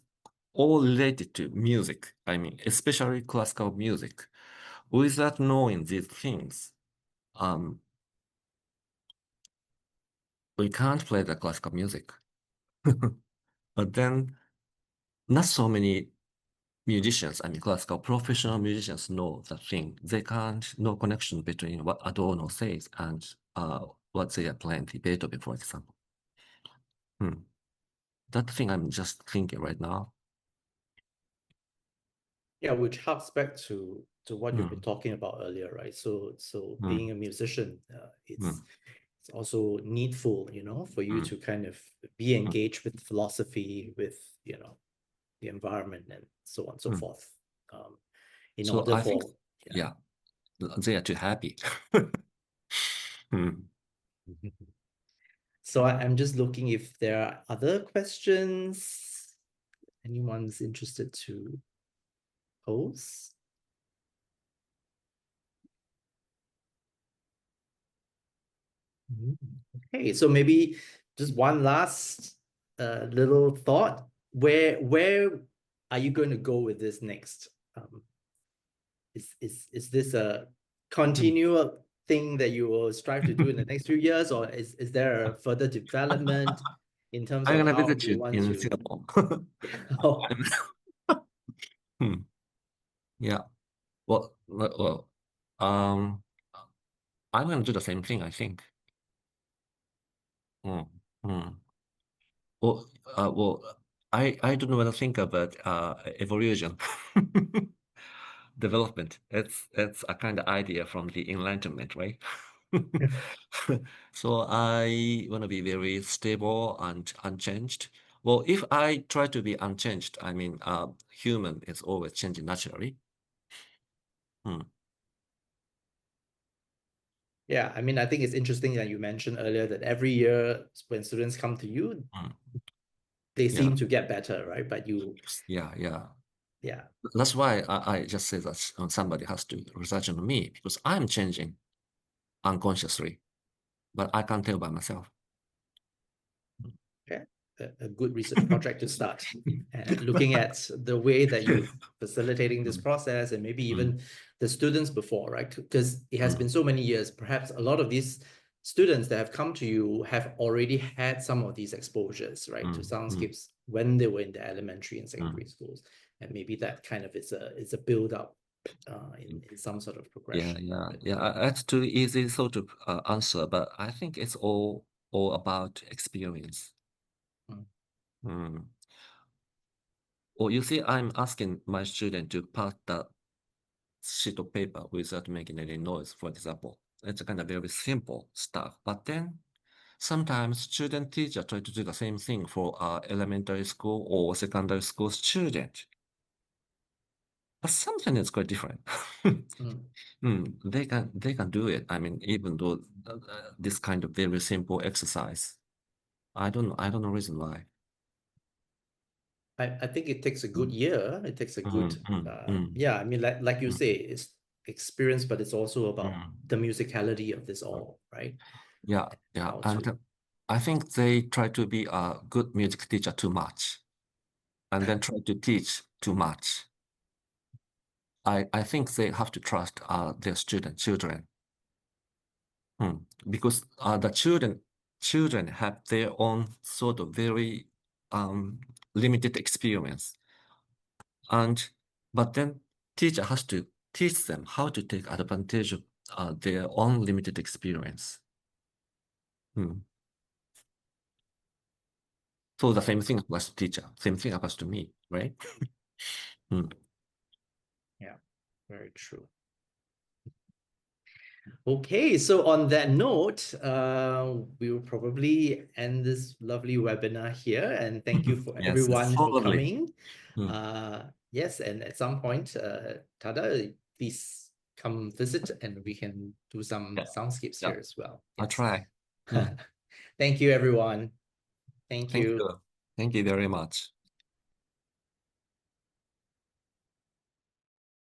all related to music, I mean, especially classical music. Without knowing these things, we can't play the classical music. But then not so many musicians, I mean classical professional musicians know the thing. They can't know connection between what Adorno says and what they are playing, the Beethoven, for example. That thing I'm just thinking right now. Yeah, which harks back to what you've been talking about earlier, right? So being a musician, it's also needful, you know, for you to kind of be engaged with philosophy, with, you know, the environment and so on and so forth. In So order I for think, yeah, they are too happy. So I'm just looking if there are other questions anyone's interested to pose. Okay, so maybe just one last little thought. Where are you going to go with this next? Is this a continual thing that you will strive to do in the next few years, or is there a further development in terms I'm of gonna how visit you you want in to? Singapore. Oh. Yeah. Well, I'm gonna do the same thing, I think. Well, I don't know what to think about evolution, development. It's a kind of idea from the Enlightenment, right? So I want to be very stable and unchanged. Well, if I try to be unchanged, I mean, human is always changing naturally. Yeah, I mean, I think it's interesting that you mentioned earlier that every year when students come to you, they seem to get better, right? But you... Yeah. Yeah. That's why I just say that somebody has to research on me, because I'm changing unconsciously, but I can't tell by myself. Okay. A good research project to start. Looking at the way that you're facilitating this process, and maybe even the students before, right? Because it has been so many years, perhaps a lot of these students that have come to you have already had some of these exposures, right, to soundscapes when they were in the elementary and secondary schools. And maybe that kind of is a build-up in some sort of progression. Yeah. That's too easy sort of answer, but I think it's all about experience. Or you see, I'm asking my student to pass the sheet of paper without making any noise, for example. It's kind of very simple stuff. But then sometimes student teacher try to do the same thing for elementary school or secondary school student. But something is quite different. They can do it. I mean, even though this kind of very simple exercise, I don't know reason why. I think it takes a good year. It takes a good, yeah, I mean, like you say, it's experience, but it's also about the musicality of this all, right? Yeah. And I think they try to be a good music teacher too much, and then try to teach too much. I think they have to trust their children. Because the children have their own sort of very limited experience, but then teacher has to teach them how to take advantage of their own limited experience. So the same thing applies to teacher, same thing applies to me, right? Yeah, very true. Okay, so on that note, we will probably end this lovely webinar here, and thank you for everyone for coming. Yes, and at some point, Tada, please come visit and we can do some soundscapes here as well. Yes. I'll try. Thank you, everyone. Thank you. Thank you very much.